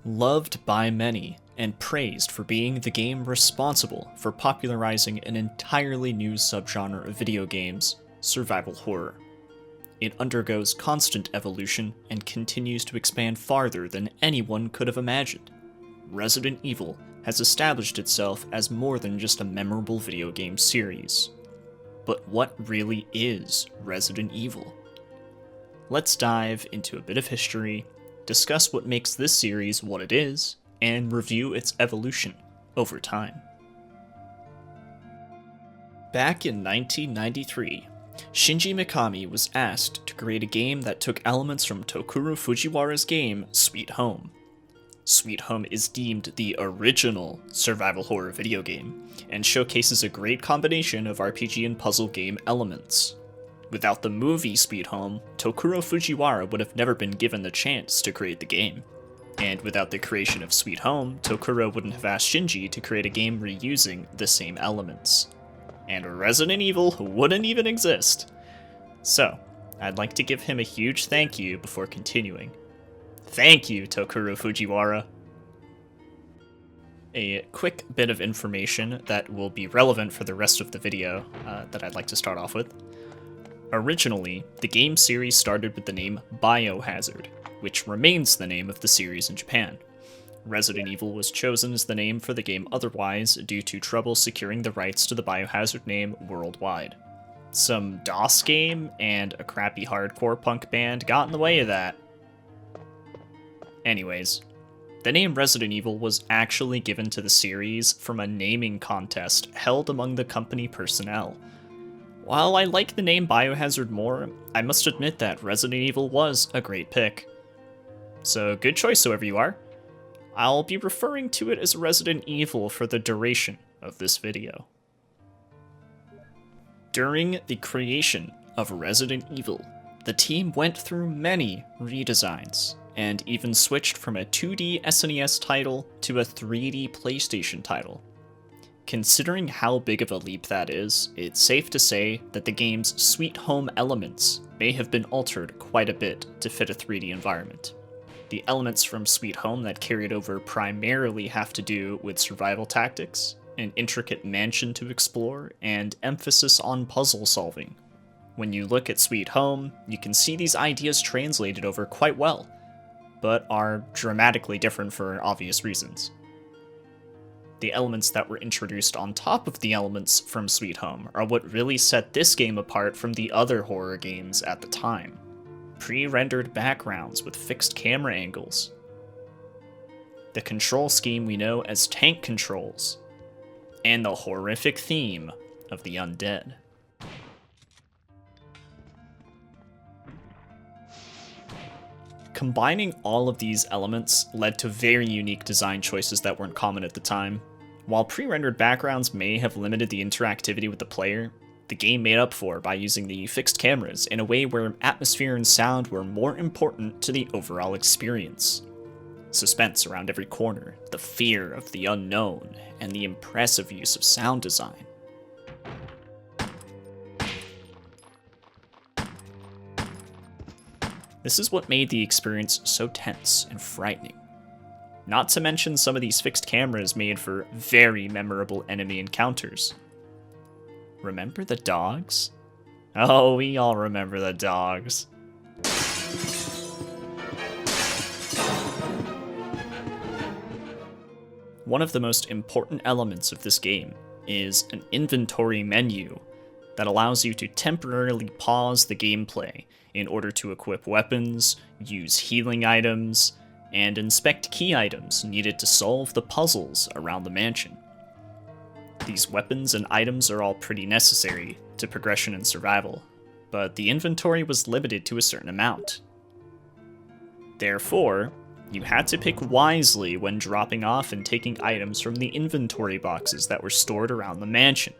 Loved by many and praised for being the game responsible for popularizing an entirely new subgenre of video games, survival horror. It undergoes constant evolution and continues to expand farther than anyone could have imagined. Resident Evil has established itself as more than just a memorable video game series. But what really is Resident Evil? Let's dive into a bit of history, discuss what makes this series what it is, and review its evolution over time. Back in 1993, Shinji Mikami was asked to create a game that took elements from Tokuro Fujiwara's game Sweet Home. Sweet Home is deemed the original survival horror video game, and showcases a great combination of RPG and puzzle game elements. Without the movie Sweet Home, Tokuro Fujiwara would have never been given the chance to create the game. And without the creation of Sweet Home, Tokuro wouldn't have asked Shinji to create a game reusing the same elements. And Resident Evil wouldn't even exist. So, I'd like to give him a huge thank you before continuing. Thank you, Tokuro Fujiwara! A quick bit of information that will be relevant for the rest of the video that I'd like to start off with. Originally, the game series started with the name Biohazard, which remains the name of the series in Japan. Resident Evil was chosen as the name for the game otherwise due to trouble securing the rights to the Biohazard name worldwide. Some DOS game and a crappy hardcore punk band got in the way of that. Anyways, the name Resident Evil was actually given to the series from a naming contest held among the company personnel. While I like the name Biohazard more, I must admit that Resident Evil was a great pick. So good choice whoever you are. I'll be referring to it as Resident Evil for the duration of this video. During the creation of Resident Evil, the team went through many redesigns, and even switched from a 2D SNES title to a 3D PlayStation title. Considering how big of a leap that is, it's safe to say that the game's Sweet Home elements may have been altered quite a bit to fit a 3D environment. The elements from Sweet Home that carried over primarily have to do with survival tactics, an intricate mansion to explore, and emphasis on puzzle solving. When you look at Sweet Home, you can see these ideas translated over quite well, but are dramatically different for obvious reasons. The elements that were introduced on top of the elements from Sweet Home are what really set this game apart from the other horror games at the time. Pre-rendered backgrounds with fixed camera angles, the control scheme we know as tank controls, and the horrific theme of the undead. Combining all of these elements led to very unique design choices that weren't common at the time. While pre-rendered backgrounds may have limited the interactivity with the player, the game made up for by using the fixed cameras in a way where atmosphere and sound were more important to the overall experience. Suspense around every corner, the fear of the unknown, and the impressive use of sound design. This is what made the experience so tense and frightening. Not to mention some of these fixed cameras made for very memorable enemy encounters. Remember the dogs? Oh, we all remember the dogs. One of the most important elements of this game is an inventory menu that allows you to temporarily pause the gameplay in order to equip weapons, use healing items, and inspect key items needed to solve the puzzles around the mansion. These weapons and items are all pretty necessary to progression and survival, but the inventory was limited to a certain amount. Therefore, you had to pick wisely when dropping off and taking items from the inventory boxes that were stored around the mansion.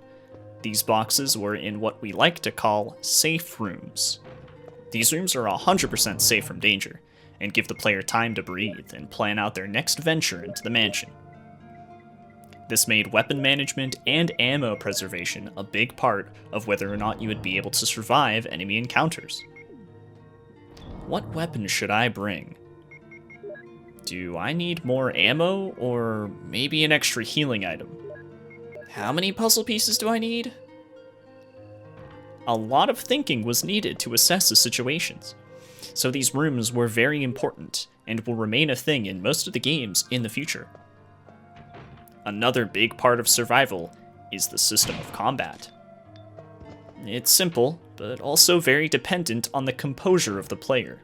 These boxes were in what we like to call safe rooms. These rooms are 100% safe from danger, and give the player time to breathe and plan out their next venture into the mansion. This made weapon management and ammo preservation a big part of whether or not you would be able to survive enemy encounters. What weapon should I bring? Do I need more ammo, or maybe an extra healing item? How many puzzle pieces do I need? A lot of thinking was needed to assess the situations, so these rooms were very important and will remain a thing in most of the games in the future. Another big part of survival is the system of combat. It's simple, but also very dependent on the composure of the player,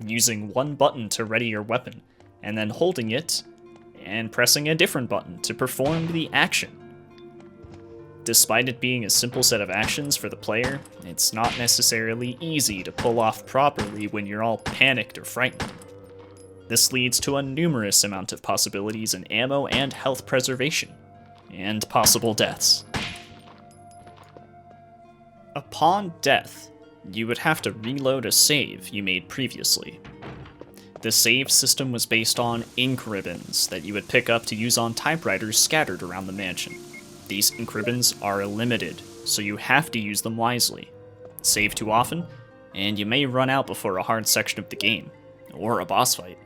using one button to ready your weapon, and then holding it and pressing a different button to perform the action. Despite it being a simple set of actions for the player, it's not necessarily easy to pull off properly when you're all panicked or frightened. This leads to a numerous amount of possibilities in ammo and health preservation, and possible deaths. Upon death, you would have to reload a save you made previously. The save system was based on ink ribbons that you would pick up to use on typewriters scattered around the mansion. These ink ribbons are limited, so you have to use them wisely. Save too often, and you may run out before a hard section of the game, or a boss fight.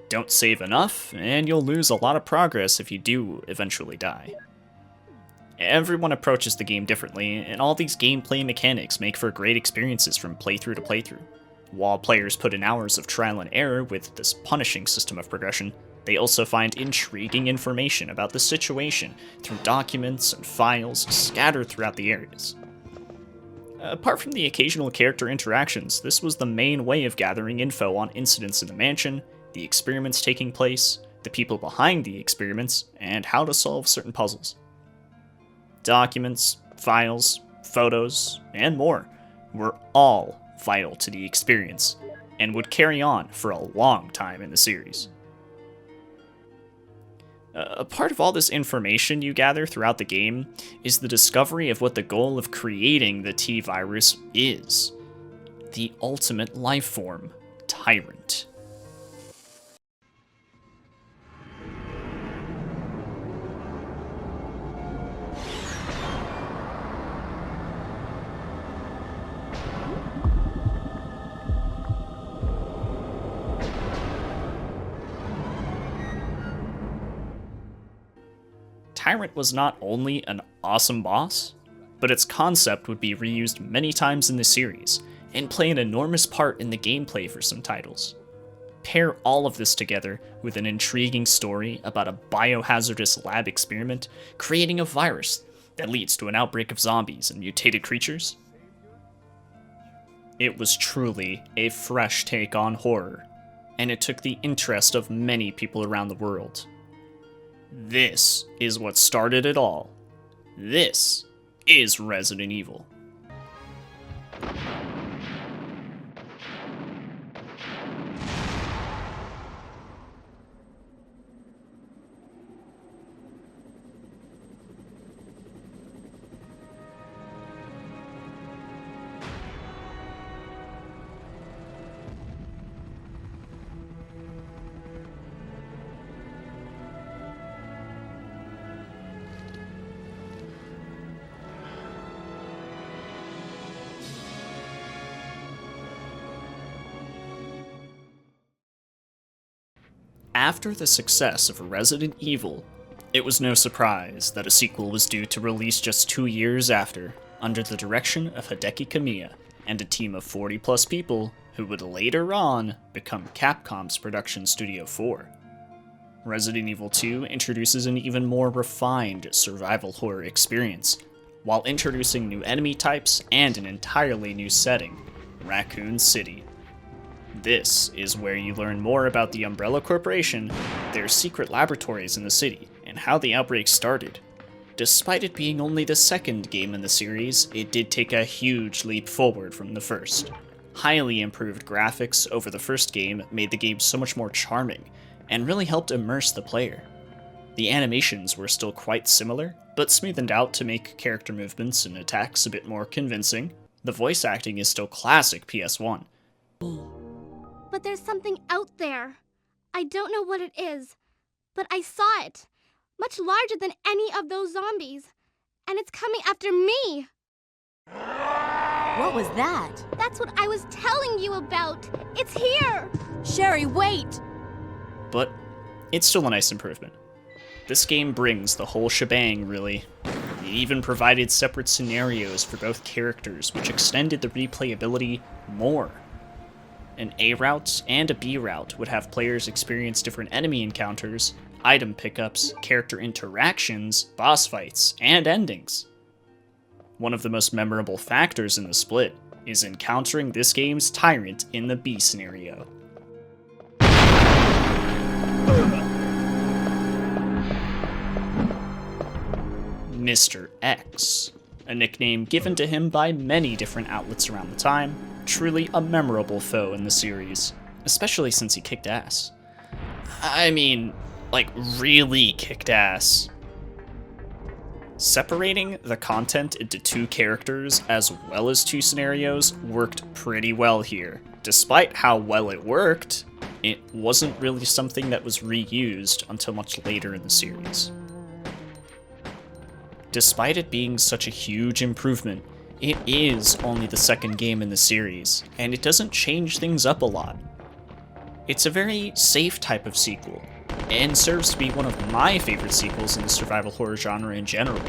Don't save enough, and you'll lose a lot of progress if you do eventually die. Everyone approaches the game differently, and all these gameplay mechanics make for great experiences from playthrough to playthrough. While players put in hours of trial and error with this punishing system of progression, they also find intriguing information about the situation through documents and files scattered throughout the areas. Apart from the occasional character interactions, this was the main way of gathering info on incidents in the mansion, the experiments taking place, the people behind the experiments, and how to solve certain puzzles. Documents, files, photos, and more were all vital to the experience, and would carry on for a long time in the series. A part of all this information you gather throughout the game is the discovery of what the goal of creating the T-Virus is. The ultimate life form, Tyrant. Tyrant was not only an awesome boss, but its concept would be reused many times in the series, and play an enormous part in the gameplay for some titles. Pair all of this together with an intriguing story about a biohazardous lab experiment creating a virus that leads to an outbreak of zombies and mutated creatures. It was truly a fresh take on horror, and it took the interest of many people around the world. This is what started it all. This is Resident Evil. After the success of Resident Evil, it was no surprise that a sequel was due to release just 2 years after, under the direction of Hideki Kamiya and a team of 40+ people who would later on become Capcom's production studio 4. Resident Evil 2 introduces an even more refined survival horror experience, while introducing new enemy types and an entirely new setting, Raccoon City. This is where you learn more about the Umbrella Corporation, their secret laboratories in the city, and how the outbreak started. Despite it being only the second game in the series, it did take a huge leap forward from the first. Highly improved graphics over the first game made the game so much more charming, and really helped immerse the player. The animations were still quite similar, but smoothened out to make character movements and attacks a bit more convincing. The voice acting is still classic PS1. But there's something out there. I don't know what it is, but I saw it. Much larger than any of those zombies. And it's coming after me. What was that? That's what I was telling you about. It's here. Sherry, wait! but it's still a nice improvement. This game brings the whole shebang, really. It even provided separate scenarios for both characters, which extended the replayability more. An A route and a B route would have players experience different enemy encounters, item pickups, character interactions, boss fights, and endings. One of the most memorable factors in the split is encountering this game's Tyrant in the B scenario. Mr. X, a nickname given to him by many different outlets around the time, truly a memorable foe in the series, especially since he kicked ass. I mean, like, really kicked ass. Separating the content into two characters as well as two scenarios worked pretty well here. Despite how well it worked, it wasn't really something that was reused until much later in the series. Despite it being such a huge improvement, it is only the second game in the series, and it doesn't change things up a lot. It's a very safe type of sequel, and serves to be one of my favorite sequels in the survival horror genre in general.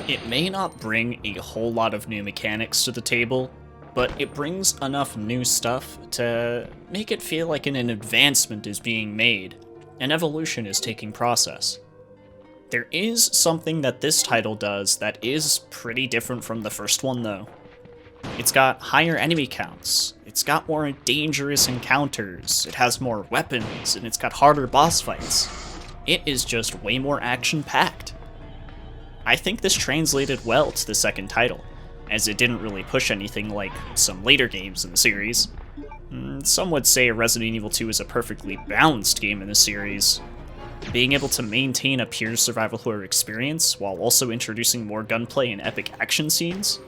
It may not bring a whole lot of new mechanics to the table, but it brings enough new stuff to make it feel like an advancement is being made, an evolution is taking process. There is something that this title does that is pretty different from the first one, though. It's got higher enemy counts, it's got more dangerous encounters, it has more weapons, and it's got harder boss fights. It is just way more action-packed. I think this translated well to the second title, as it didn't really push anything like some later games in the series. Some would say Resident Evil 2 is a perfectly balanced game in the series, being able to maintain a pure survival horror experience while also introducing more gunplay and epic action scenes.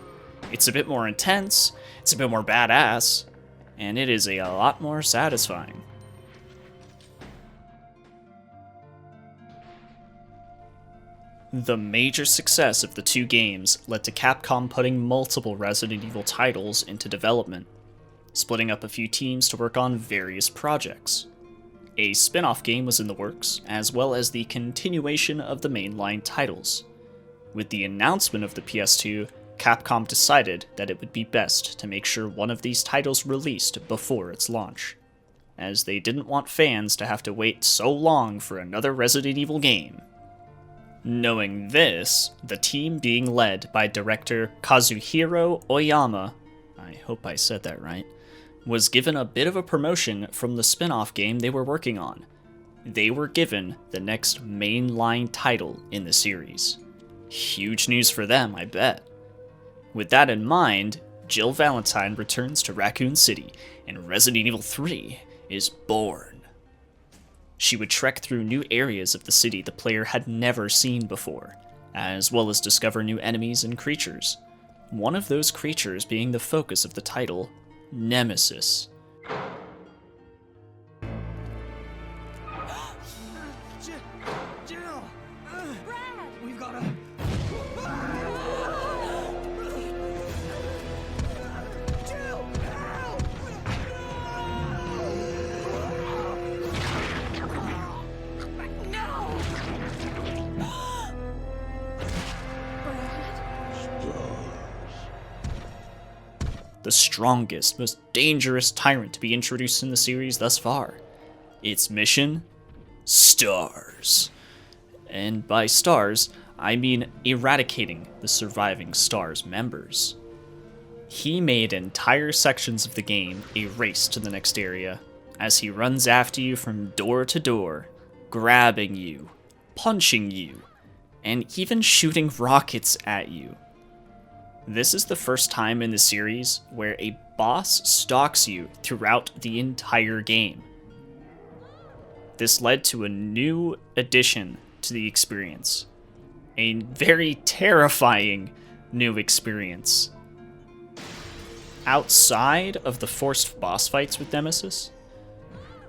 It's a bit more intense, it's a bit more badass, and it is a lot more satisfying. The major success of the two games led to Capcom putting multiple Resident Evil titles into development, splitting up a few teams to work on various projects. A spin-off game was in the works, as well as the continuation of the mainline titles. With the announcement of the PS2, Capcom decided that it would be best to make sure one of these titles released before its launch, as they didn't want fans to have to wait so long for another Resident Evil game. Knowing this, the team being led by director Kazuhiro Oyama, I hope I said that right, was given a bit of a promotion from the spin-off game they were working on. They were given the next mainline title in the series. Huge news for them, I bet. With that in mind, Jill Valentine returns to Raccoon City, and Resident Evil 3 is born. She would trek through new areas of the city the player had never seen before, as well as discover new enemies and creatures. One of those creatures being the focus of the title, Nemesis. Jill! We've gotta... Jill! Help! No! The strongest, most dangerous tyrant to be introduced in the series thus far. Its mission? Stars. And by stars, I mean eradicating the surviving Stars members. He made entire sections of the game a race to the next area, as he runs after you from door to door, grabbing you, punching you, and even shooting rockets at you. This is the first time in the series where a boss stalks you throughout the entire game. This led to a new addition to the experience. A very terrifying new experience. Outside of the forced boss fights with Nemesis,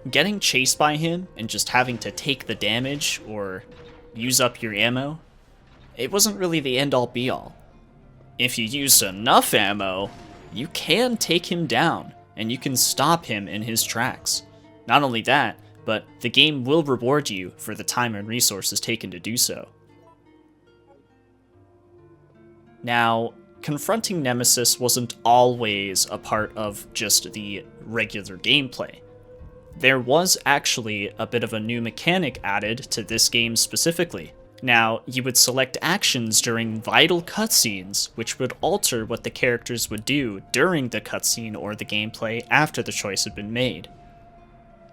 getting chased by him and just having to take the damage or use up your ammo, it wasn't really the end-all be-all. If you use enough ammo, you can take him down, and you can stop him in his tracks. Not only that, but the game will reward you for the time and resources taken to do so. Now, confronting Nemesis wasn't always a part of just the regular gameplay. There was actually a bit of a new mechanic added to this game specifically. Now, you would select actions during vital cutscenes, which would alter what the characters would do during the cutscene or the gameplay after the choice had been made.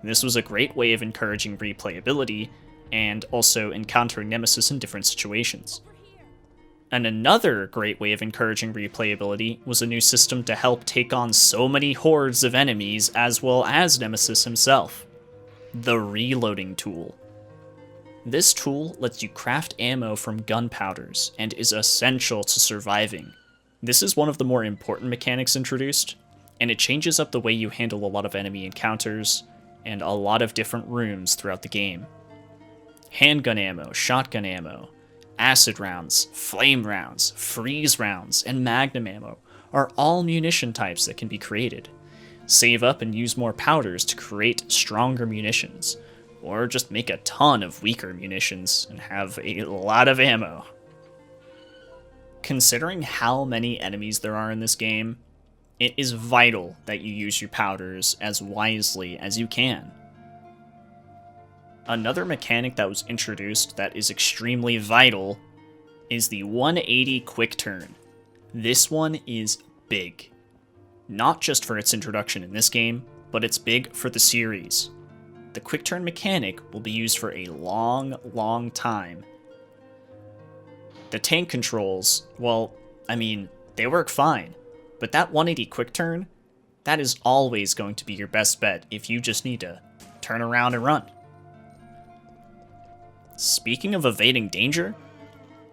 This was a great way of encouraging replayability, and also encountering Nemesis in different situations. And another great way of encouraging replayability was a new system to help take on so many hordes of enemies as well as Nemesis himself. The reloading tool. This tool lets you craft ammo from gunpowders and is essential to surviving. This is one of the more important mechanics introduced, and it changes up the way you handle a lot of enemy encounters and a lot of different rooms throughout the game. Handgun ammo, shotgun ammo, acid rounds, flame rounds, freeze rounds, and magnum ammo are all munition types that can be created. Save up and use more powders to create stronger munitions, or just make a ton of weaker munitions and have a lot of ammo. Considering how many enemies there are in this game, it is vital that you use your powders as wisely as you can. Another mechanic that was introduced that is extremely vital is the 180 quick turn. This one is big. Not just for its introduction in this game, but it's big for the series. The quick turn mechanic will be used for a long time. The tank controls, well, I mean, they work fine, but that 180 quick turn, that is always going to be your best bet if you just need to turn around and run. Speaking of evading danger,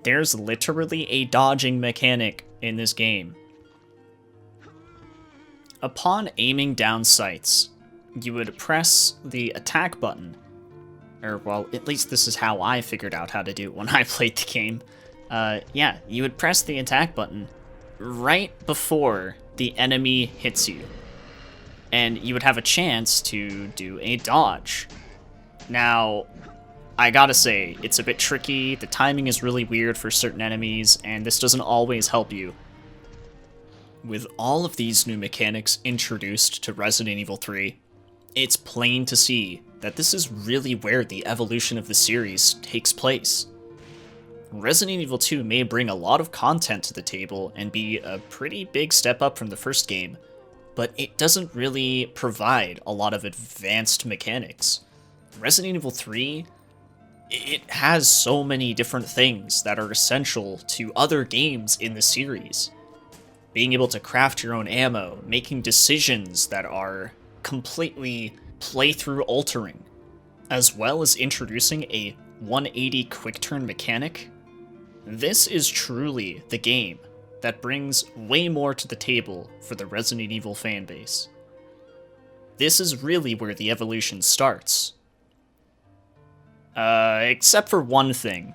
there's literally a dodging mechanic in this game. Upon aiming down sights, you would press the attack button, or well, at least this is how I figured out how to do it when I played the game. Yeah, you would press the attack button right before the enemy hits you, and you would have a chance to do a dodge. Now, I gotta say, it's a bit tricky, the timing is really weird for certain enemies, and this doesn't always help you. With all of these new mechanics introduced to Resident Evil 3, it's plain to see that this is really where the evolution of the series takes place. Resident Evil 2 may bring a lot of content to the table and be a pretty big step up from the first game, but it doesn't really provide a lot of advanced mechanics. Resident Evil 3, it has so many different things that are essential to other games in the series. Being able to craft your own ammo, making decisions that are completely playthrough altering, as well as introducing a 180 quick turn mechanic. This is truly the game that brings way more to the table for the Resident Evil fanbase. This is really where the evolution starts. Except for one thing.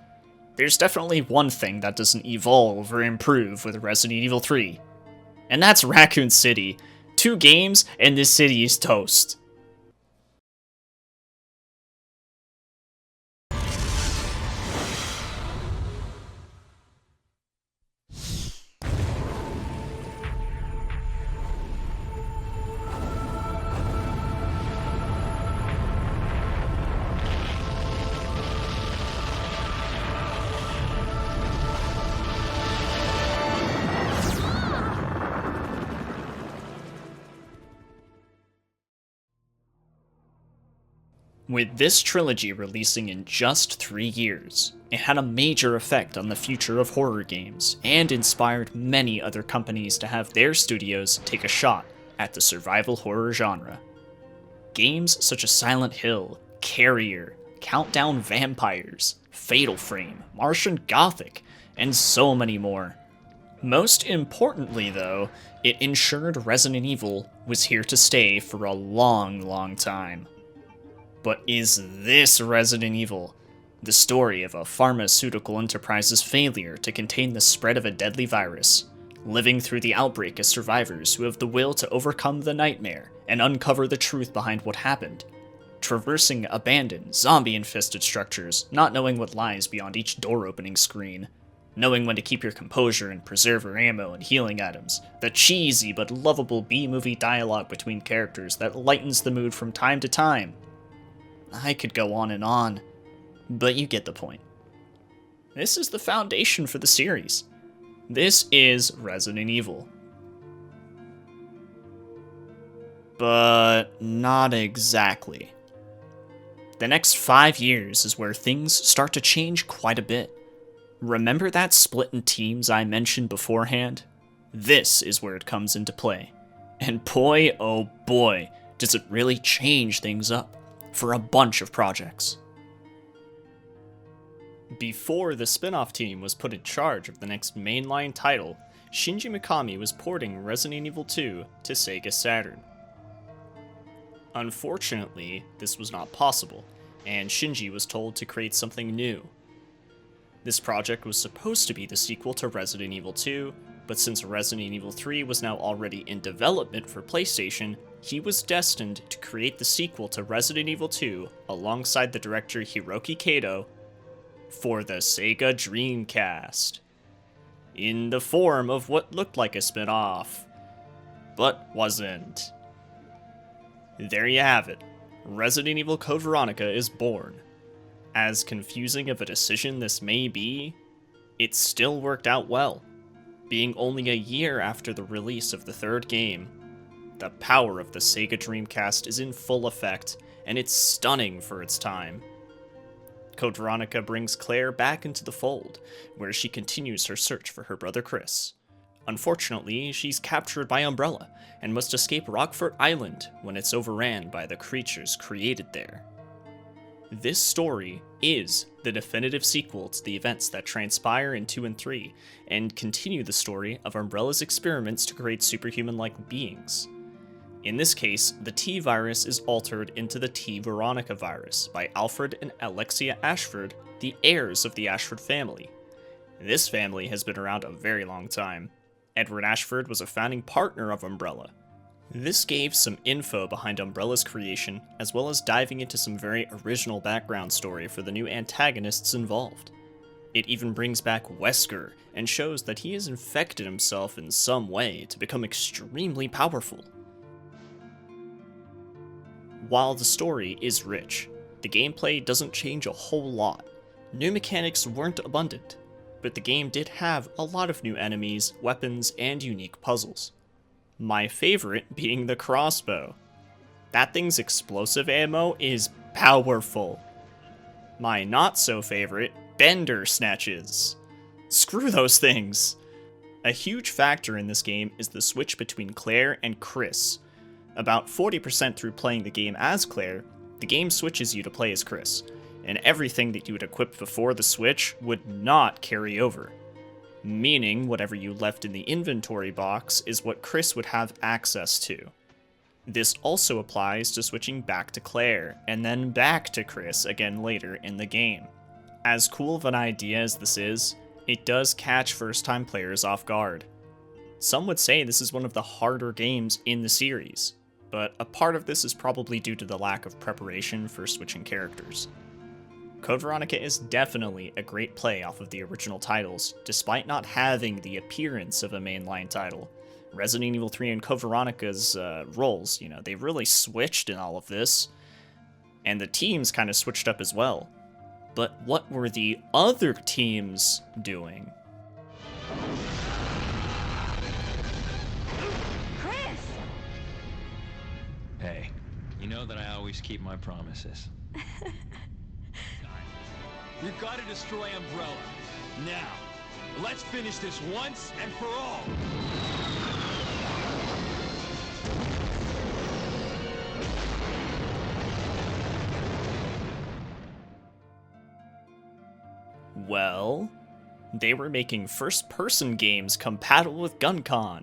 There's definitely one thing that doesn't evolve or improve with Resident Evil 3. And that's Raccoon City. 2 games, and this city is toast. With this trilogy releasing in just 3 years, it had a major effect on the future of horror games, and inspired many other companies to have their studios take a shot at the survival horror genre. Games such as Silent Hill, Carrier, Countdown Vampires, Fatal Frame, Martian Gothic, and so many more. Most importantly though, it ensured Resident Evil was here to stay for a long time. But is this Resident Evil? The story of a pharmaceutical enterprise's failure to contain the spread of a deadly virus, living through the outbreak as survivors who have the will to overcome the nightmare and uncover the truth behind what happened. traversing abandoned, zombie-infested structures, not knowing what lies beyond each door-opening screen, knowing when to keep your composure and preserve your ammo and healing items, the cheesy but lovable B-movie dialogue between characters that lightens the mood from time to time. I could go on, but you get the point. This is the foundation for the series. This is Resident Evil. But not exactly. The next 5 years is where things start to change quite a bit. Remember that split in teams I mentioned beforehand? This is where it comes into play. And boy, oh boy, does it really change things up for a bunch of projects. Before the spin-off team was put in charge of the next mainline title, Shinji Mikami was porting Resident Evil 2 to Sega Saturn. Unfortunately, this was not possible, and Shinji was told to create something new. This project was supposed to be the sequel to Resident Evil 2, but since Resident Evil 3 was now already in development for PlayStation, he was destined to create the sequel to Resident Evil 2 alongside the director Hiroki Kato for the Sega Dreamcast, in the form of what looked like a spin-off, but wasn't. There you have it. Resident Evil Code Veronica is born. As confusing of a decision this may be, it still worked out well. Being only a year after the release of the third game, the power of the Sega Dreamcast is in full effect, and it's stunning for its time. Code Veronica brings Claire back into the fold, where she continues her search for her brother Chris. Unfortunately, she's captured by Umbrella, and must escape Rockfort Island when it's overran by the creatures created there. This story is the definitive sequel to the events that transpire in 2 and 3, and continue the story of Umbrella's experiments to create superhuman-like beings. In this case, the T-virus is altered into the T-Veronica virus by Alfred and Alexia Ashford, the heirs of the Ashford family. This family has been around a very long time. Edward Ashford was a founding partner of Umbrella. This gave some info behind Umbrella's creation, as well as diving into some very original background story for the new antagonists involved. It even brings back Wesker, and shows that he has infected himself in some way to become extremely powerful. While the story is rich, the gameplay doesn't change a whole lot. New mechanics weren't abundant, but the game did have a lot of new enemies, weapons, and unique puzzles. My favorite being the crossbow. That thing's explosive ammo is powerful. My not so favorite, bender snatches. Screw those things! A huge factor in this game is the switch between Claire and Chris. About 40% through playing the game as Claire, the game switches you to play as Chris, and everything that you had equipped before the switch would not carry over. Meaning whatever you left in the inventory box is what Chris would have access to. This also applies to switching back to Claire, and then back to Chris again later in the game. As cool of an idea as this is, it does catch first-time players off guard. Some would say this is one of the harder games in the series, but a part of this is probably due to the lack of preparation for switching characters. Code Veronica is definitely a great play off of the original titles, despite not having the appearance of a mainline title. Resident Evil 3 and Code Veronica's roles, they really switched in all of this, and the teams kind of switched up as well. But what were the other teams doing? Chris! Hey, you know that I always keep my promises. We've got to destroy Umbrella. Now, let's finish this once and for all. Well, they were making first-person games compatible with GunCon,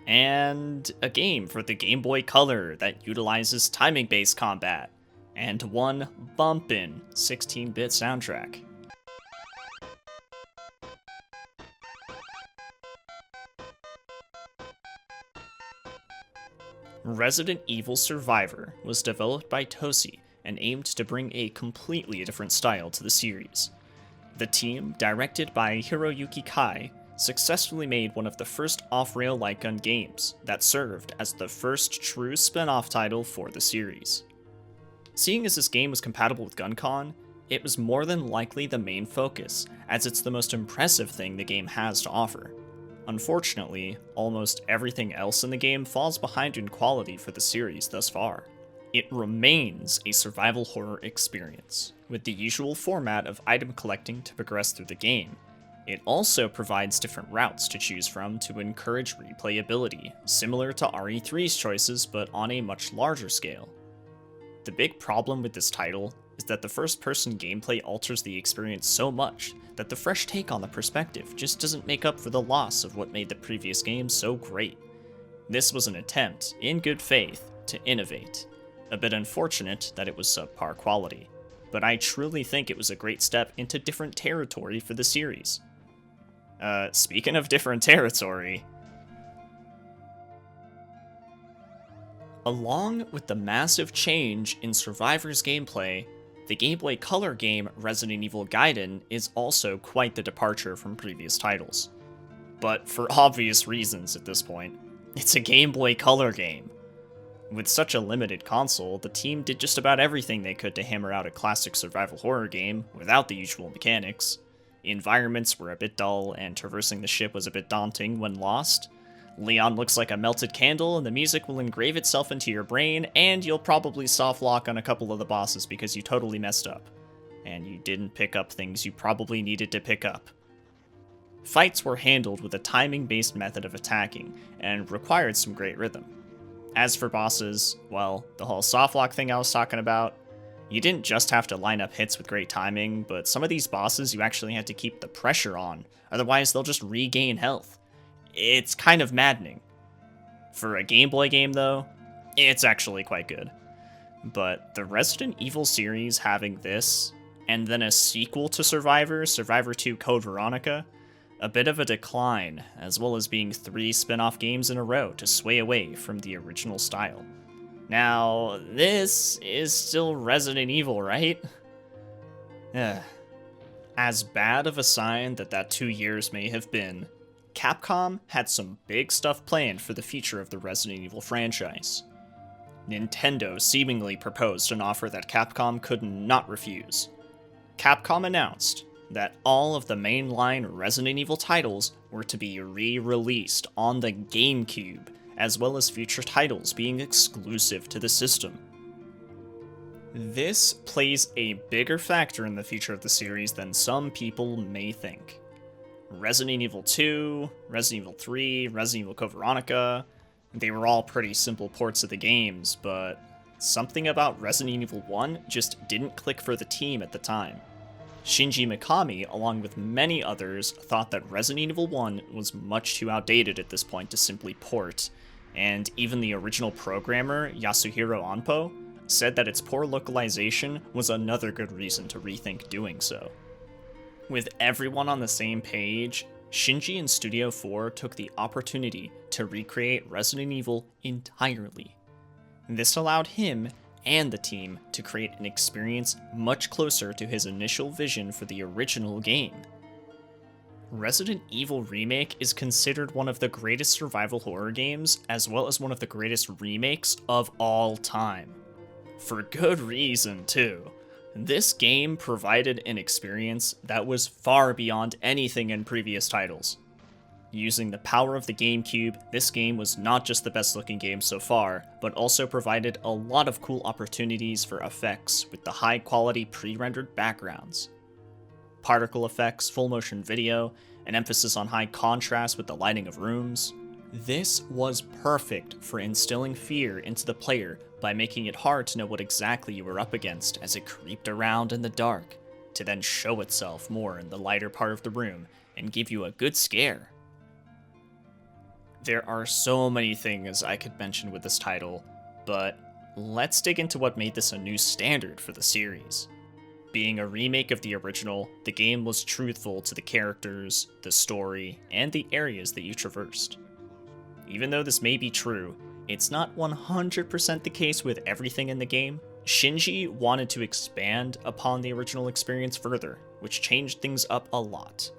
and a game for the Game Boy Color that utilizes timing-based combat, and one bumpin' 16-bit soundtrack. Resident Evil Survivor was developed by Tosi and aimed to bring a completely different style to the series. The team, directed by Hiroyuki Kai, successfully made one of the first off-rail light gun games that served as the first true spin-off title for the series. Seeing as this game was compatible with GunCon, it was more than likely the main focus, as it's the most impressive thing the game has to offer. Unfortunately, almost everything else in the game falls behind in quality for the series thus far. It remains a survival horror experience, with the usual format of item collecting to progress through the game. It also provides different routes to choose from to encourage replayability, similar to RE3's choices but on a much larger scale. The big problem with this title is that the first-person gameplay alters the experience so much that the fresh take on the perspective just doesn't make up for the loss of what made the previous game so great. This was an attempt, in good faith, to innovate. A bit unfortunate that it was subpar quality, but I truly think it was a great step into different territory for the series. Speaking of different territory, along with the massive change in Survivor's gameplay, the Game Boy Color game Resident Evil Gaiden is also quite the departure from previous titles. But for obvious reasons at this point, it's a Game Boy Color game. With such a limited console, the team did just about everything they could to hammer out a classic survival horror game without the usual mechanics. The environments were a bit dull, and traversing the ship was a bit daunting when lost. Leon looks like a melted candle, and the music will engrave itself into your brain, and you'll probably soft lock on a couple of the bosses because you totally messed up. And you didn't pick up things you probably needed to pick up. Fights were handled with a timing-based method of attacking, and required some great rhythm. As for bosses, well, the whole softlock thing I was talking about, you didn't just have to line up hits with great timing, but some of these bosses you actually had to keep the pressure on, otherwise they'll just regain health. It's kind of maddening. For a Game Boy game though, it's actually quite good. But the Resident Evil series having this, and then a sequel to Survivor, Survivor 2 Code Veronica, a bit of a decline, as well as being 3 spin-off games in a row to sway away from the original style. Now, this is still Resident Evil, right? As bad of a sign that 2 years may have been, Capcom had some big stuff planned for the future of the Resident Evil franchise. Nintendo seemingly proposed an offer that Capcom could not refuse. Capcom announced that all of the mainline Resident Evil titles were to be re-released on the GameCube, as well as future titles being exclusive to the system. This plays a bigger factor in the future of the series than some people may think. Resident Evil 2, Resident Evil 3, Resident Evil Code Veronica, they were all pretty simple ports of the games, but something about Resident Evil 1 just didn't click for the team at the time. Shinji Mikami, along with many others, thought that Resident Evil 1 was much too outdated at this point to simply port, and even the original programmer, Yasuhiro Onpo, said that its poor localization was another good reason to rethink doing so. With everyone on the same page, Shinji and Studio 4 took the opportunity to recreate Resident Evil entirely. This allowed him and the team to create an experience much closer to his initial vision for the original game. Resident Evil Remake is considered one of the greatest survival horror games, as well as one of the greatest remakes of all time. For good reason, too. This game provided an experience that was far beyond anything in previous titles. Using the power of the GameCube, this game was not just the best looking game so far, but also provided a lot of cool opportunities for effects with the high quality pre-rendered backgrounds. Particle effects, full motion video, an emphasis on high contrast with the lighting of rooms. This was perfect for instilling fear into the player by making it hard to know what exactly you were up against as it creeped around in the dark, to then show itself more in the lighter part of the room and give you a good scare. There are so many things I could mention with this title, but let's dig into what made this a new standard for the series. Being a remake of the original, the game was truthful to the characters, the story, and the areas that you traversed. Even though this may be true, It's not 100% the case with everything in the game. Shinji wanted to expand upon the original experience further, which changed things up a lot.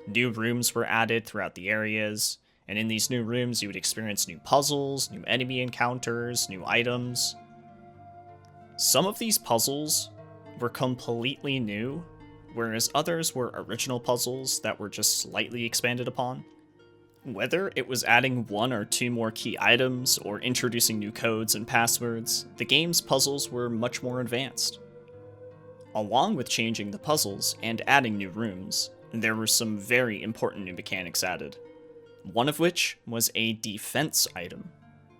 New rooms were added throughout the areas, and in these new rooms you would experience new puzzles, new enemy encounters, new items. Some of these puzzles were completely new, whereas others were original puzzles that were just slightly expanded upon. Whether it was adding 1 or 2 more key items or introducing new codes and passwords, the game's puzzles were much more advanced. Along with changing the puzzles and adding new rooms, there were some very important new mechanics added. One of which was a defense item.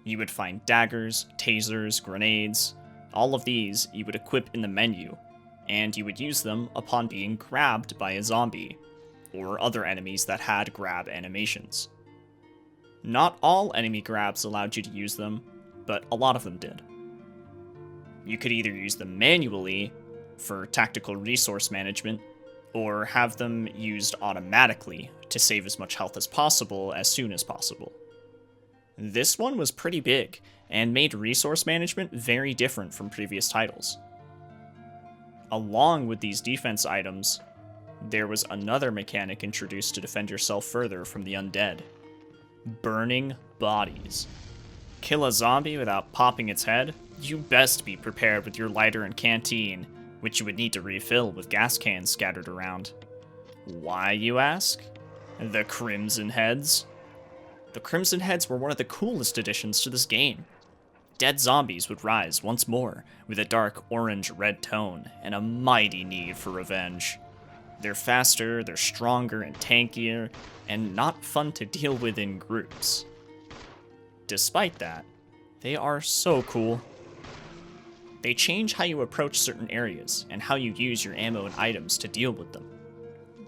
You would find daggers, tasers, grenades. All of these you would equip in the menu, and you would use them upon being grabbed by a zombie, or other enemies that had grab animations. Not all enemy grabs allowed you to use them, but a lot of them did. You could either use them manually for tactical resource management, or have them used automatically to save as much health as possible as soon as possible. This one was pretty big, and made resource management very different from previous titles. Along with these defense items, there was another mechanic introduced to defend yourself further from the undead. Burning bodies. Kill a zombie without popping its head? You best be prepared with your lighter and canteen, which you would need to refill with gas cans scattered around. Why, you ask? The Crimson Heads? The Crimson Heads were one of the coolest additions to this game. Dead zombies would rise once more with a dark orange-red tone and a mighty need for revenge. They're faster, they're stronger and tankier, and not fun to deal with in groups. Despite that, they are so cool. They change how you approach certain areas and how you use your ammo and items to deal with them.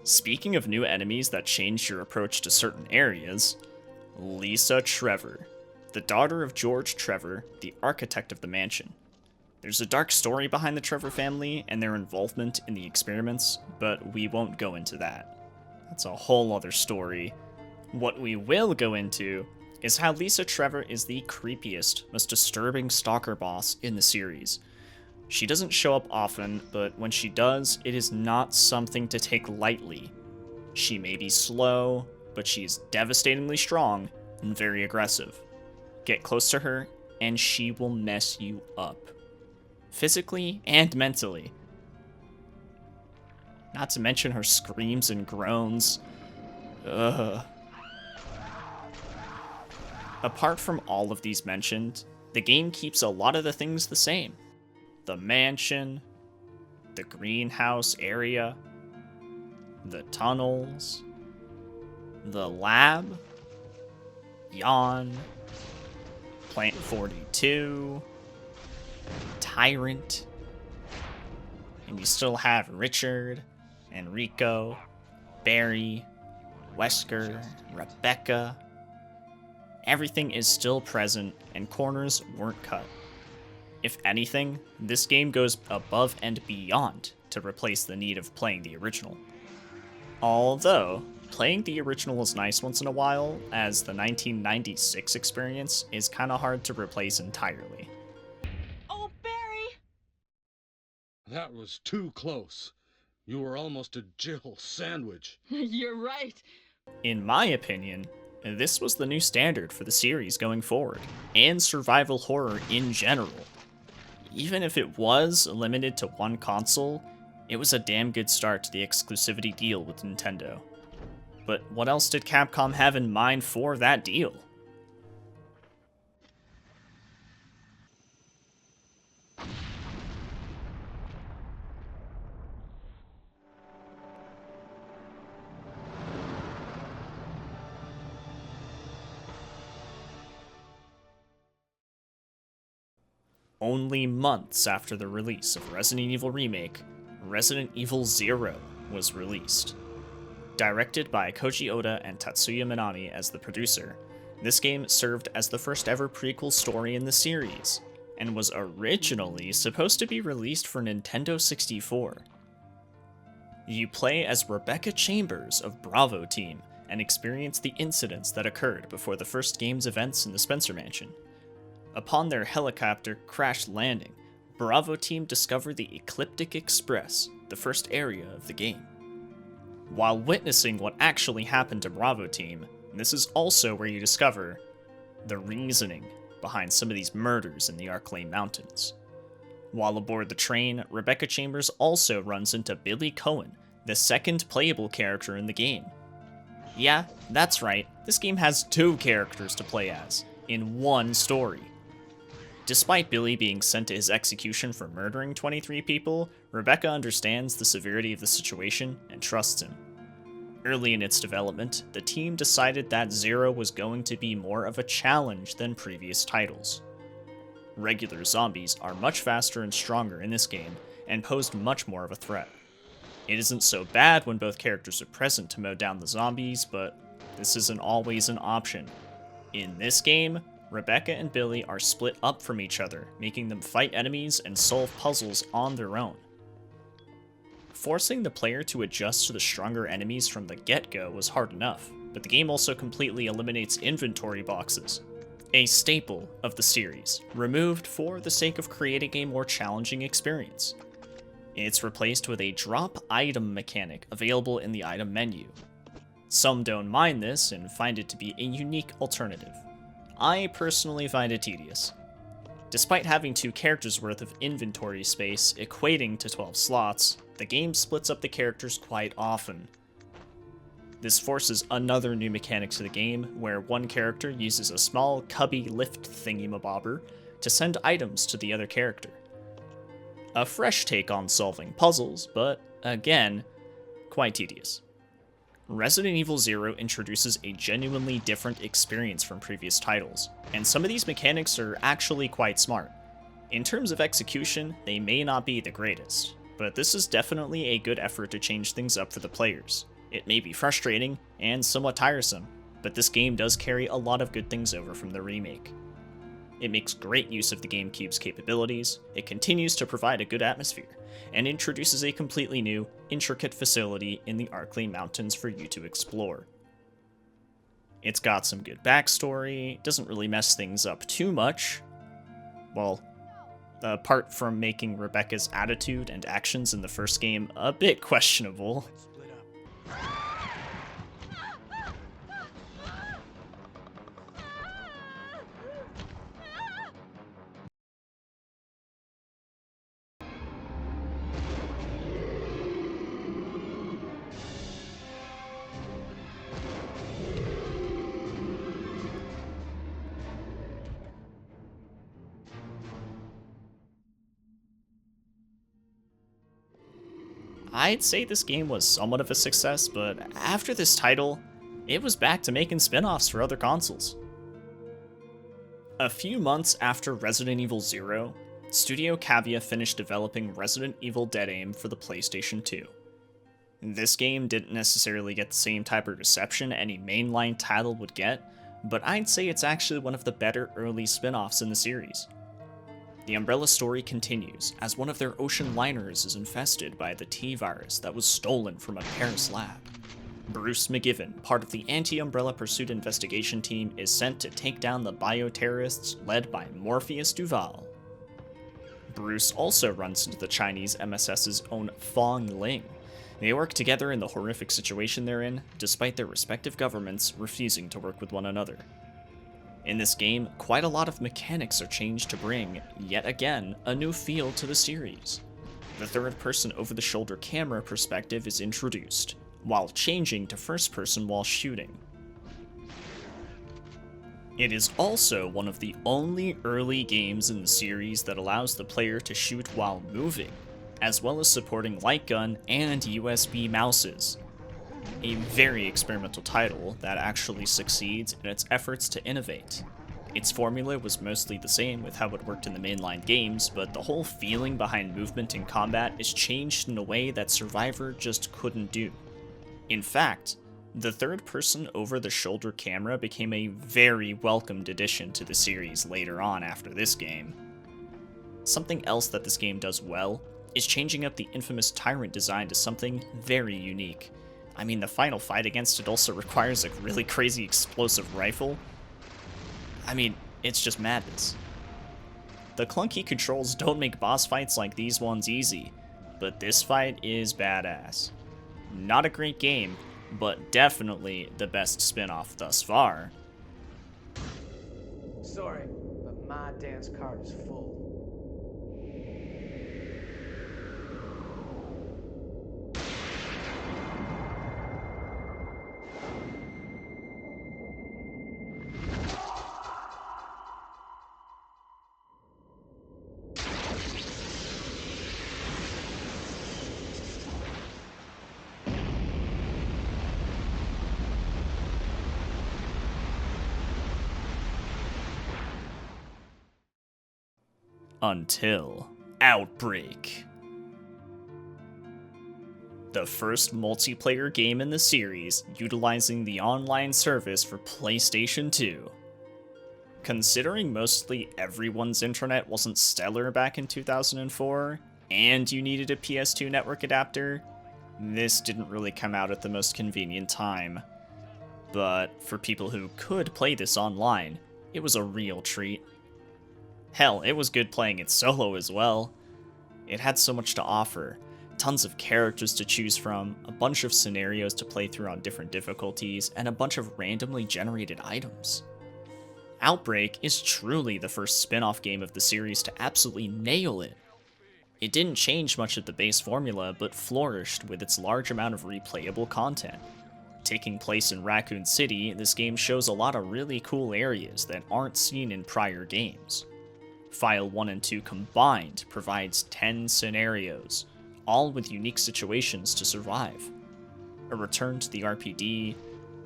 Speaking of new enemies that changed your approach to certain areas, Lisa Trevor, the daughter of George Trevor, the architect of the mansion. There's a dark story behind the Trevor family and their involvement in the experiments, but we won't go into that. That's a whole other story. What we will go into is how Lisa Trevor is the creepiest, most disturbing stalker boss in the series. She doesn't show up often, but when she does, it is not something to take lightly. She may be slow, but she is devastatingly strong and very aggressive. Get close to her, and she will mess you up. Physically and mentally. Not to mention her screams and groans. Ugh. Apart from all of these mentioned, the game keeps a lot of the things the same. The mansion, the greenhouse area, the tunnels, the lab, Yawn, Plant 42, Tyrant, and you still have Richard, Enrico, Barry, Wesker, Rebecca. Everything is still present, and corners weren't cut. If anything, this game goes above and beyond to replace the need of playing the original. Although, playing the original is nice once in a while, as the 1996 experience is kinda hard to replace entirely. Oh, Barry! That was too close. You were almost a Jill sandwich. You're right. In my opinion, this was the new standard for the series going forward, and survival horror in general. Even if it was limited to one console, it was a damn good start to the exclusivity deal with Nintendo. But what else did Capcom have in mind for that deal? Only months after the release of Resident Evil Remake, Resident Evil 0 was released. Directed by Koji Oda and Tatsuya Minami as the producer, this game served as the first ever prequel story in the series, and was originally supposed to be released for Nintendo 64. You play as Rebecca Chambers of Bravo Team, and experience the incidents that occurred before the first game's events in the Spencer Mansion. Upon their helicopter crash landing, Bravo team discovered the Ecliptic Express, the first area of the game. While witnessing what actually happened to Bravo team, this is also where you discover the reasoning behind some of these murders in the Arklay Mountains. While aboard the train, Rebecca Chambers also runs into Billy Cohen, the second playable character in the game. Yeah, that's right, this game has 2 characters to play as, in one story. Despite Billy being sent to his execution for murdering 23 people, Rebecca understands the severity of the situation and trusts him. Early in its development, the team decided that Zero was going to be more of a challenge than previous titles. Regular zombies are much faster and stronger in this game, and posed much more of a threat. It isn't so bad when both characters are present to mow down the zombies, but this isn't always an option. In this game, Rebecca and Billy are split up from each other, making them fight enemies and solve puzzles on their own. Forcing the player to adjust to the stronger enemies from the get-go was hard enough, but the game also completely eliminates inventory boxes, a staple of the series, removed for the sake of creating a more challenging experience. It's replaced with a drop item mechanic available in the item menu. Some don't mind this and find it to be a unique alternative. I personally find it tedious. Despite having 2 characters worth of inventory space equating to 12 slots, the game splits up the characters quite often. This forces another new mechanic to the game, where one character uses a small cubby lift thingy-mabobber to send items to the other character. A fresh take on solving puzzles, but again, quite tedious. Resident Evil 0 introduces a genuinely different experience from previous titles, and some of these mechanics are actually quite smart. In terms of execution, they may not be the greatest, but this is definitely a good effort to change things up for the players. It may be frustrating and somewhat tiresome, but this game does carry a lot of good things over from the remake. It makes great use of the GameCube's capabilities, it continues to provide a good atmosphere, and introduces a completely new, intricate facility in the Arklay Mountains for you to explore. It's got some good backstory, doesn't really mess things up too much. Well, apart from making Rebecca's attitude and actions in the first game a bit questionable. I'd say this game was somewhat of a success, but after this title, it was back to making spin-offs for other consoles. A few months after Resident Evil 0, Studio Cavia finished developing Resident Evil Dead Aim for the PlayStation 2. This game didn't necessarily get the same type of reception any mainline title would get, but I'd say it's actually one of the better early spin-offs in the series. The Umbrella story continues, as one of their ocean liners is infested by the T-virus that was stolen from a Paris lab. Bruce McGivern, part of the anti-Umbrella Pursuit investigation team, is sent to take down the bioterrorists led by Morpheus Duval. Bruce also runs into the Chinese MSS's own Fong Ling. They work together in the horrific situation they're in, despite their respective governments refusing to work with one another. In this game, quite a lot of mechanics are changed to bring, yet again, a new feel to the series. The third-person over-the-shoulder camera perspective is introduced, while changing to first-person while shooting. It is also one of the only early games in the series that allows the player to shoot while moving, as well as supporting light gun and USB mouses. A very experimental title that actually succeeds in its efforts to innovate. Its formula was mostly the same with how it worked in the mainline games, but the whole feeling behind movement in combat is changed in a way that Survivor just couldn't do. In fact, the third-person over-the-shoulder camera became a very welcomed addition to the series later on after this game. Something else that this game does well is changing up the infamous Tyrant design to something very unique. I mean, the final fight against it also requires a really crazy explosive rifle. I mean, it's just madness. The clunky controls don't make boss fights like these ones easy, but this fight is badass. Not a great game, but definitely the best spin-off thus far. Sorry, but my dance card is full. Until Outbreak. The first multiplayer game in the series utilizing the online service for PlayStation 2. Considering mostly everyone's internet wasn't stellar back in 2004, and you needed a PS2 network adapter, this didn't really come out at the most convenient time. But for people who could play this online, it was a real treat. Hell, it was good playing it solo as well. It had so much to offer, tons of characters to choose from, a bunch of scenarios to play through on different difficulties, and a bunch of randomly generated items. Outbreak is truly the first spin-off game of the series to absolutely nail it. It didn't change much of the base formula, but flourished with its large amount of replayable content. Taking place in Raccoon City, this game shows a lot of really cool areas that aren't seen in prior games. File 1 and 2 combined provides 10 scenarios, all with unique situations to survive. A return to the RPD,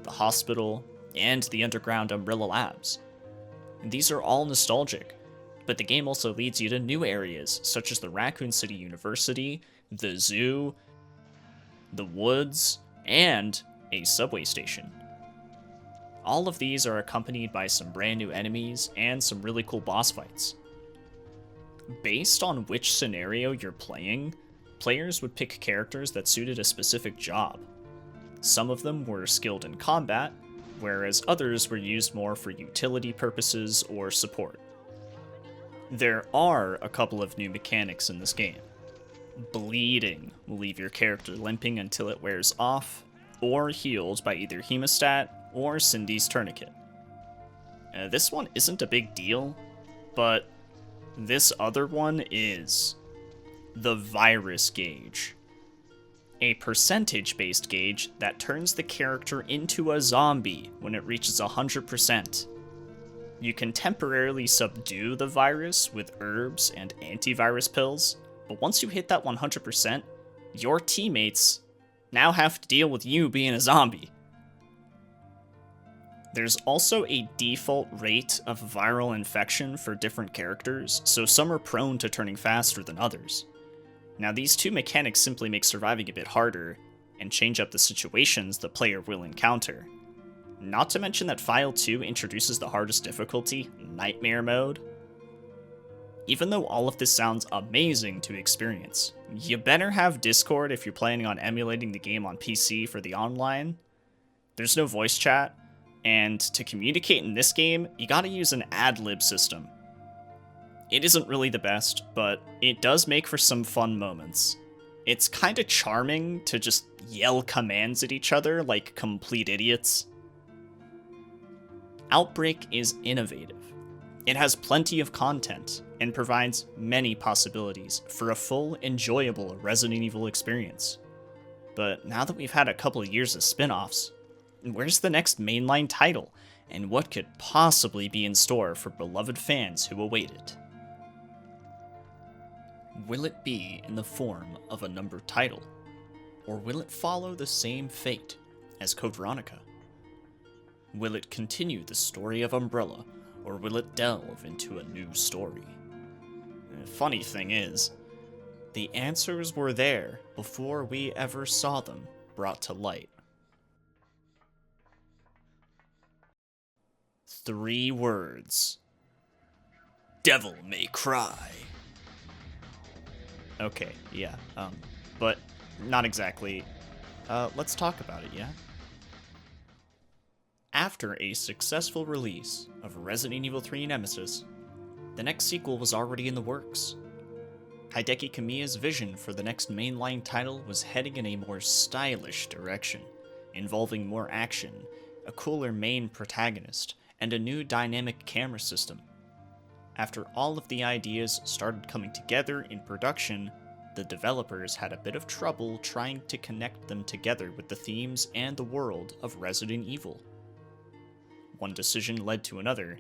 the hospital, and the underground Umbrella Labs. These are all nostalgic, but the game also leads you to new areas such as the Raccoon City University, the zoo, the woods, and a subway station. All of these are accompanied by some brand new enemies and some really cool boss fights. Based on which scenario you're playing, players would pick characters that suited a specific job. Some of them were skilled in combat, whereas others were used more for utility purposes or support. There are a couple of new mechanics in this game. Bleeding will leave your character limping until it wears off, or healed by either Hemostat or Cindy's Tourniquet. This one isn't a big deal, but this other one is the Virus Gauge. A percentage-based gauge that turns the character into a zombie when it reaches 100%. You can temporarily subdue the virus with herbs and antivirus pills, but once you hit that 100%, your teammates now have to deal with you being a zombie. There's also a default rate of viral infection for different characters, so some are prone to turning faster than others. Now these two mechanics simply make surviving a bit harder, and change up the situations the player will encounter. Not to mention that File 2 introduces the hardest difficulty, Nightmare Mode. Even though all of this sounds amazing to experience, you better have Discord if you're planning on emulating the game on PC for the online. There's no voice chat, and to communicate in this game, you gotta use an ad-lib system. It isn't really the best, but it does make for some fun moments. It's kinda charming to just yell commands at each other like complete idiots. Outbreak is innovative. It has plenty of content, and provides many possibilities for a full, enjoyable Resident Evil experience. But now that we've had a couple of years of spin-offs, where's the next mainline title, and what could possibly be in store for beloved fans who await it? Will it be in the form of a numbered title, or will it follow the same fate as Code Veronica? Will it continue the story of Umbrella, or will it delve into a new story? The funny thing is, the answers were there before we ever saw them brought to light. 3 words. Devil May Cry. Okay, yeah, but not exactly. Let's talk about it, yeah? After a successful release of Resident Evil 3 Nemesis, the next sequel was already in the works. Hideki Kamiya's vision for the next mainline title was heading in a more stylish direction, involving more action, a cooler main protagonist, and a new dynamic camera system. After all of the ideas started coming together in production, the developers had a bit of trouble trying to connect them together with the themes and the world of Resident Evil. One decision led to another,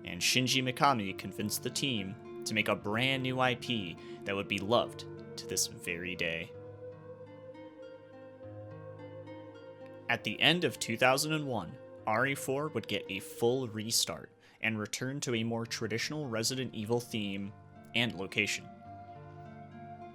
and Shinji Mikami convinced the team to make a brand new IP that would be loved to this very day. At the end of 2001, RE4 would get a full restart and return to a more traditional Resident Evil theme and location.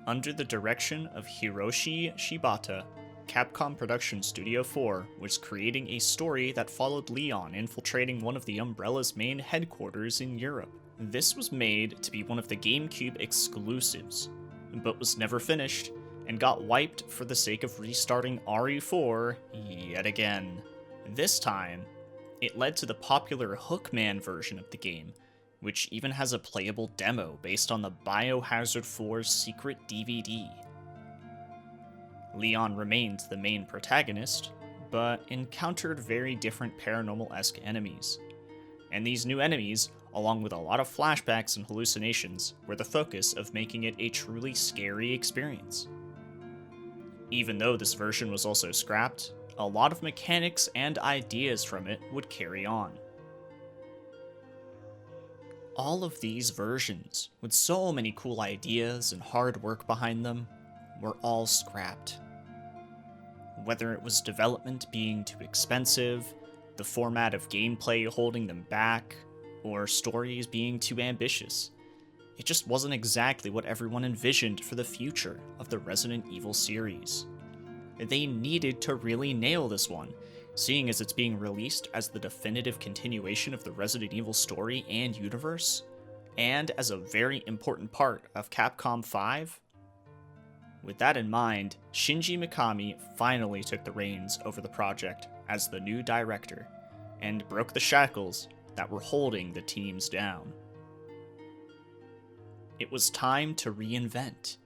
Under the direction of Hiroshi Shibata, Capcom Production Studio 4 was creating a story that followed Leon infiltrating one of the Umbrella's main headquarters in Europe. This was made to be one of the GameCube exclusives, but was never finished and got wiped for the sake of restarting RE4 yet again. This time, it led to the popular Hookman version of the game, which even has a playable demo based on the Biohazard 4 secret DVD. Leon remained the main protagonist, but encountered very different paranormal-esque enemies. And these new enemies, along with a lot of flashbacks and hallucinations, were the focus of making it a truly scary experience. Even though this version was also scrapped, a lot of mechanics and ideas from it would carry on. All of these versions, with so many cool ideas and hard work behind them, were all scrapped. Whether it was development being too expensive, the format of gameplay holding them back, or stories being too ambitious, it just wasn't exactly what everyone envisioned for the future of the Resident Evil series. They needed to really nail this one, seeing as it's being released as the definitive continuation of the Resident Evil story and universe, and as a very important part of Capcom 5. With that in mind, Shinji Mikami finally took the reins over the project as the new director, and broke the shackles that were holding the teams down. It was time to reinvent.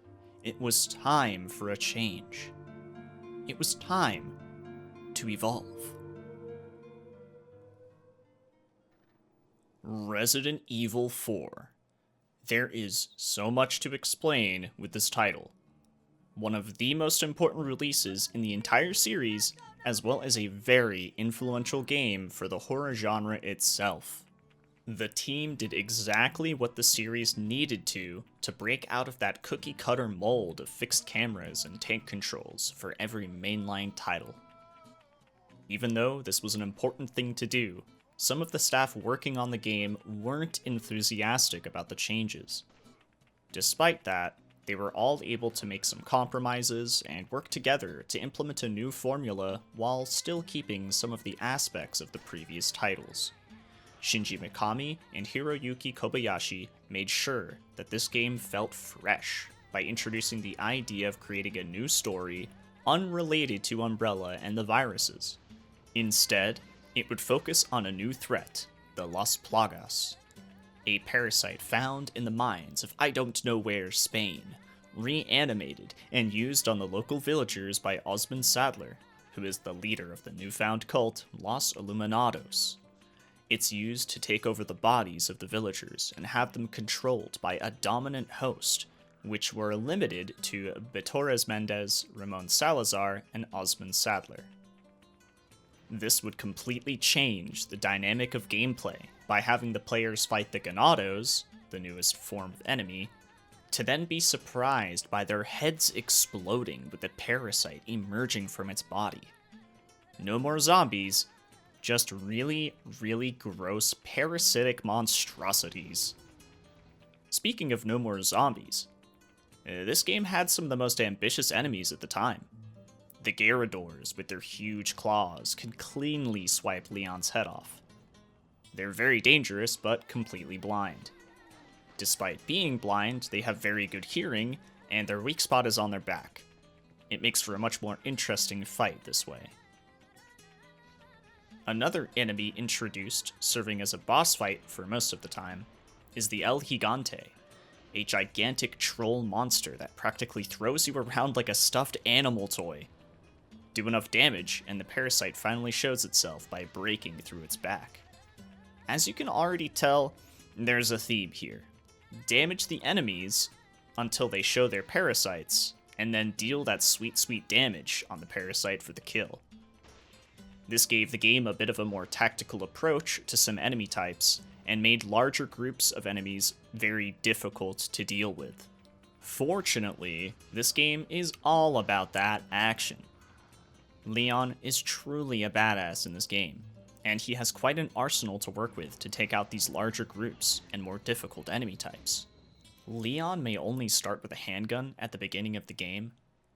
It was time for a change. It was time to evolve. Resident Evil 4. There is so much to explain with this title. One of the most important releases in the entire series, as well as a very influential game for the horror genre itself. The team did exactly what the series needed to break out of that cookie-cutter mold of fixed cameras and tank controls for every mainline title. Even though this was an important thing to do, some of the staff working on the game weren't enthusiastic about the changes. Despite that, they were all able to make some compromises and work together to implement a new formula while still keeping some of the aspects of the previous titles. Shinji Mikami and Hiroyuki Kobayashi made sure that this game felt fresh by introducing the idea of creating a new story unrelated to Umbrella and the viruses. Instead, it would focus on a new threat, the Las Plagas, a parasite found in the mines of I don't know where, Spain, reanimated and used on the local villagers by Osmond Sadler, who is the leader of the newfound cult Los Illuminados. It's used to take over the bodies of the villagers and have them controlled by a dominant host, which were limited to Betores Mendez, Ramon Salazar, and Osmond Sadler. This would completely change the dynamic of gameplay by having the players fight the Ganados, the newest form of enemy, to then be surprised by their heads exploding with the parasite emerging from its body. No more zombies, just really, really gross parasitic monstrosities. Speaking of no more zombies, this game had some of the most ambitious enemies at the time. The Gyarados, with their huge claws, can cleanly swipe Leon's head off. They're very dangerous, but completely blind. Despite being blind, they have very good hearing, and their weak spot is on their back. It makes for a much more interesting fight this way. Another enemy introduced, serving as a boss fight for most of the time, is the El Higante, a gigantic troll monster that practically throws you around like a stuffed animal toy. Do enough damage, and the parasite finally shows itself by breaking through its back. As you can already tell, there's a theme here. Damage the enemies until they show their parasites, and then deal that sweet, sweet damage on the parasite for the kill. This gave the game a bit of a more tactical approach to some enemy types, and made larger groups of enemies very difficult to deal with. Fortunately, this game is all about that action. Leon is truly a badass in this game, and he has quite an arsenal to work with to take out these larger groups and more difficult enemy types. Leon may only start with a handgun at the beginning of the game,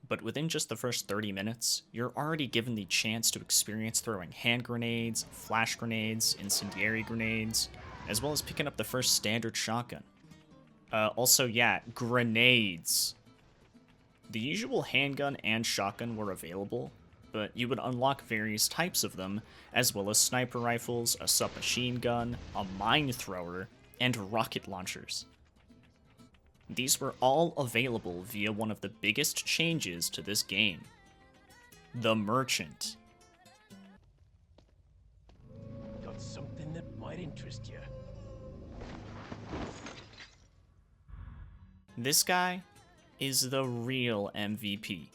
but within just the first 30 minutes, you're already given the chance to experience throwing hand grenades, flash grenades, incendiary grenades, as well as picking up the first standard shotgun. Also, grenades. The usual handgun and shotgun were available, but you would unlock various types of them, as well as sniper rifles, a submachine gun, a mine thrower, and rocket launchers. These were all available via one of the biggest changes to this game, the Merchant. Got something that might interest you. This guy is the real MVP.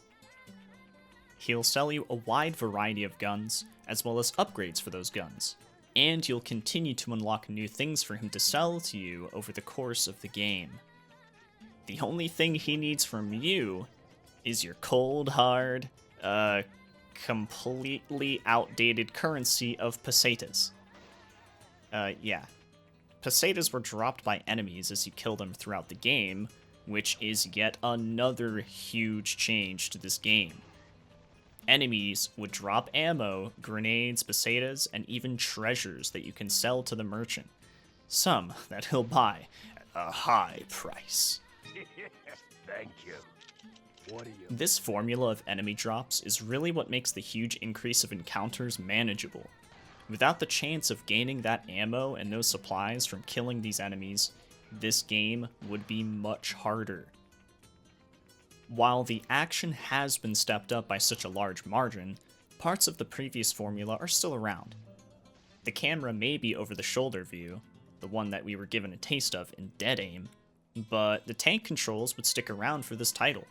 He'll sell you a wide variety of guns, as well as upgrades for those guns, and you'll continue to unlock new things for him to sell to you over the course of the game. The only thing he needs from you is your cold, hard, completely outdated currency of pesetas. Pesetas were dropped by enemies as you kill them throughout the game, which is yet another huge change to this game. Enemies would drop ammo, grenades, pesetas, and even treasures that you can sell to the merchant. Some that he'll buy at a high price. Thank you. What are you? This formula of enemy drops is really what makes the huge increase of encounters manageable. Without the chance of gaining that ammo and those supplies from killing these enemies, this game would be much harder. While the action has been stepped up by such a large margin, parts of the previous formula are still around. The camera may be over the shoulder view, the one that we were given a taste of in Dead Aim, but the tank controls would stick around for this title.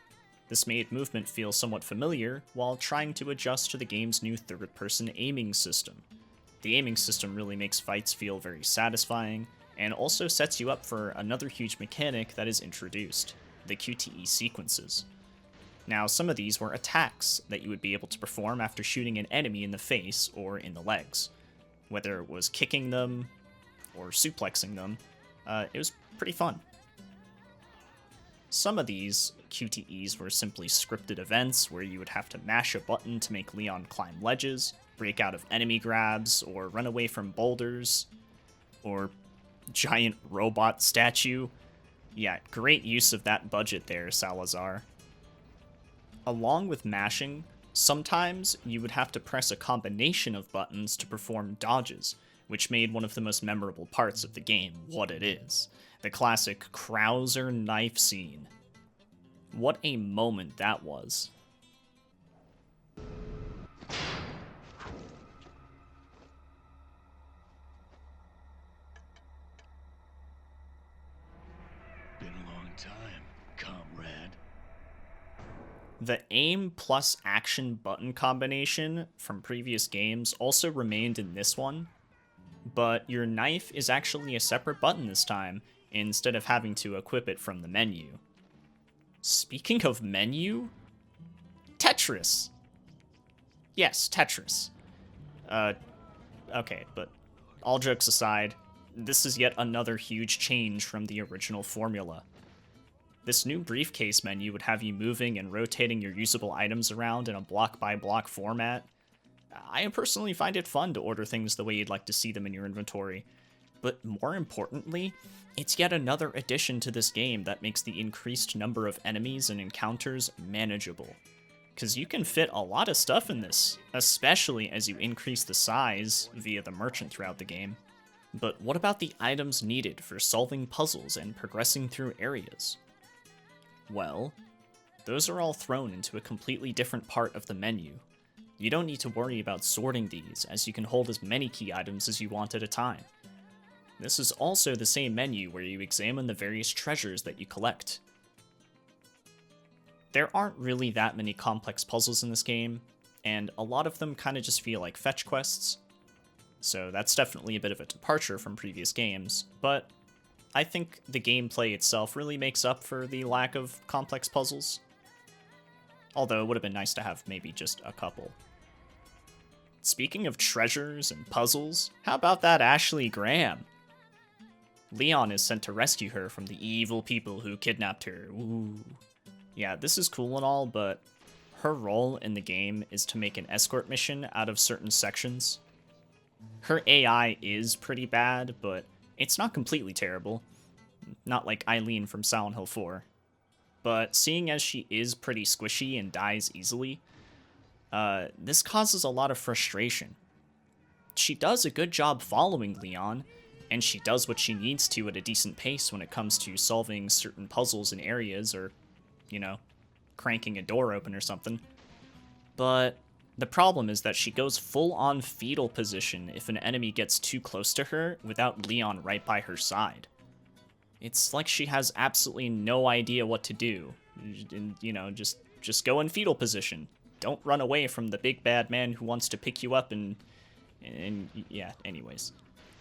This made movement feel somewhat familiar while trying to adjust to the game's new third-person aiming system. The aiming system really makes fights feel very satisfying, and also sets you up for another huge mechanic that is introduced, the QTE sequences. Now, some of these were attacks that you would be able to perform after shooting an enemy in the face or in the legs. Whether it was kicking them or suplexing them, it was pretty fun. Some of these QTEs were simply scripted events where you would have to mash a button to make Leon climb ledges, break out of enemy grabs, or run away from boulders, or giant robot statue. Yeah, great use of that budget there, Salazar. Along with mashing, sometimes you would have to press a combination of buttons to perform dodges, which made one of the most memorable parts of the game what it is. The classic Krauser knife scene. What a moment that was. Been a long time, comrade. The aim plus action button combination from previous games also remained in this one, but your knife is actually a separate button this time, instead of having to equip it from the menu. Speaking of menu, Tetris. Yes, Tetris. Okay, but all jokes aside, this is yet another huge change from the original formula. This new briefcase menu would have you moving and rotating your usable items around in a block-by-block format. I personally find it fun to order things the way you'd like to see them in your inventory, but more importantly, it's yet another addition to this game that makes the increased number of enemies and encounters manageable. Because you can fit a lot of stuff in this, especially as you increase the size via the merchant throughout the game. But what about the items needed for solving puzzles and progressing through areas? Well, those are all thrown into a completely different part of the menu. You don't need to worry about sorting these, as you can hold as many key items as you want at a time. This is also the same menu where you examine the various treasures that you collect. There aren't really that many complex puzzles in this game, and a lot of them kind of just feel like fetch quests, so that's definitely a bit of a departure from previous games, but I think the gameplay itself really makes up for the lack of complex puzzles. Although it would have been nice to have maybe just a couple. Speaking of treasures and puzzles, how about that Ashley Graham? Leon is sent to rescue her from the evil people who kidnapped her. Ooh. Yeah, this is cool and all, but her role in the game is to make an escort mission out of certain sections. Her AI is pretty bad, but it's not completely terrible. Not like Eileen from Silent Hill 4. But seeing as she is pretty squishy and dies easily, this causes a lot of frustration. She does a good job following Leon, and she does what she needs to at a decent pace when it comes to solving certain puzzles in areas or, you know, cranking a door open or something. But the problem is that she goes full-on fetal position if an enemy gets too close to her without Leon right by her side. It's like she has absolutely no idea what to do. And, you know, just go in fetal position. Don't run away from the big bad man who wants to pick you up and yeah, anyways.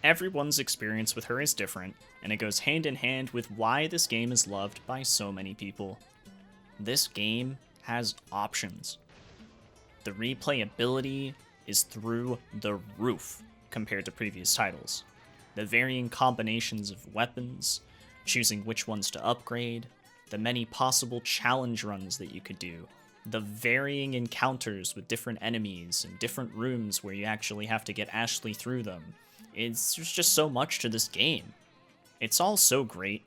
Everyone's experience with her is different, and it goes hand in hand with why this game is loved by so many people. This game has options. The replayability is through the roof compared to previous titles. The varying combinations of weapons, choosing which ones to upgrade, the many possible challenge runs that you could do, the varying encounters with different enemies and different rooms where you actually have to get Ashley through them. There's just so much to this game. It's all so great,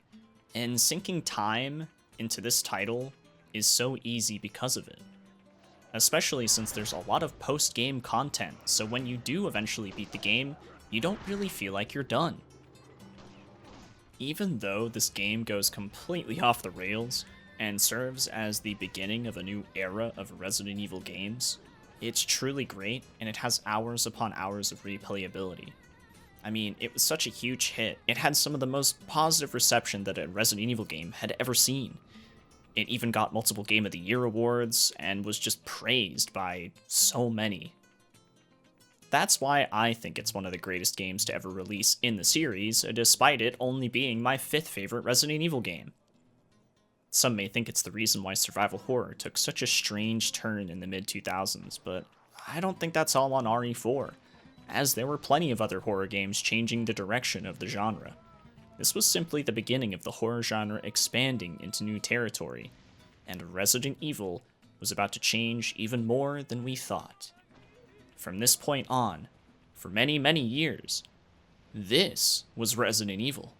and sinking time into this title is so easy because of it. Especially since there's a lot of post-game content, so when you do eventually beat the game, you don't really feel like you're done. Even though this game goes completely off the rails and serves as the beginning of a new era of Resident Evil games, it's truly great, and it has hours upon hours of replayability. I mean, it was such a huge hit. It had some of the most positive reception that a Resident Evil game had ever seen. It even got multiple Game of the Year awards and was just praised by so many. That's why I think it's one of the greatest games to ever release in the series, despite it only being my 5th favorite Resident Evil game. Some may think it's the reason why survival horror took such a strange turn in the mid-2000s, but I don't think that's all on RE4, as there were plenty of other horror games changing the direction of the genre. This was simply the beginning of the horror genre expanding into new territory, and Resident Evil was about to change even more than we thought. From this point on, for many, many years, this was Resident Evil.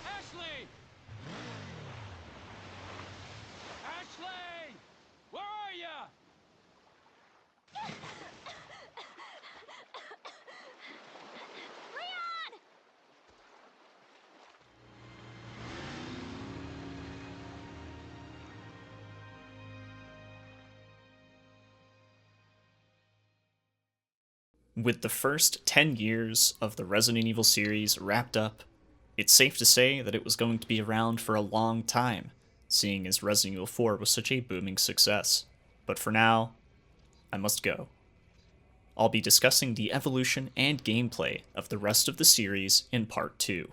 Ashley! Ashley! Where are ya? Leon! With the first 10 years of the Resident Evil series wrapped up, it's safe to say that it was going to be around for a long time, seeing as Resident Evil 4 was such a booming success. But for now, I must go. I'll be discussing the evolution and gameplay of the rest of the series in Part 2.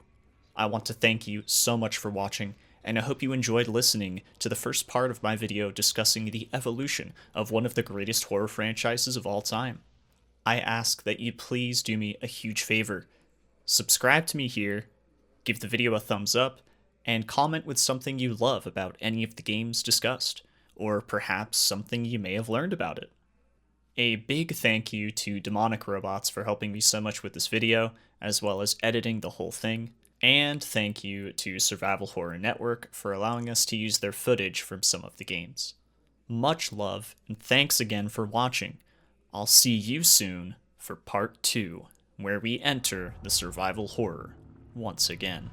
I want to thank you so much for watching, and I hope you enjoyed listening to the first part of my video discussing the evolution of one of the greatest horror franchises of all time. I ask that you please do me a huge favor. Subscribe to me here, give the video a thumbs up, and comment with something you love about any of the games discussed, or perhaps something you may have learned about it. A big thank you to Demonic Robots for helping me so much with this video, as well as editing the whole thing. And thank you to Survival Horror Network for allowing us to use their footage from some of the games. Much love, and thanks again for watching. I'll see you soon for part 2, where we enter the survival horror once again.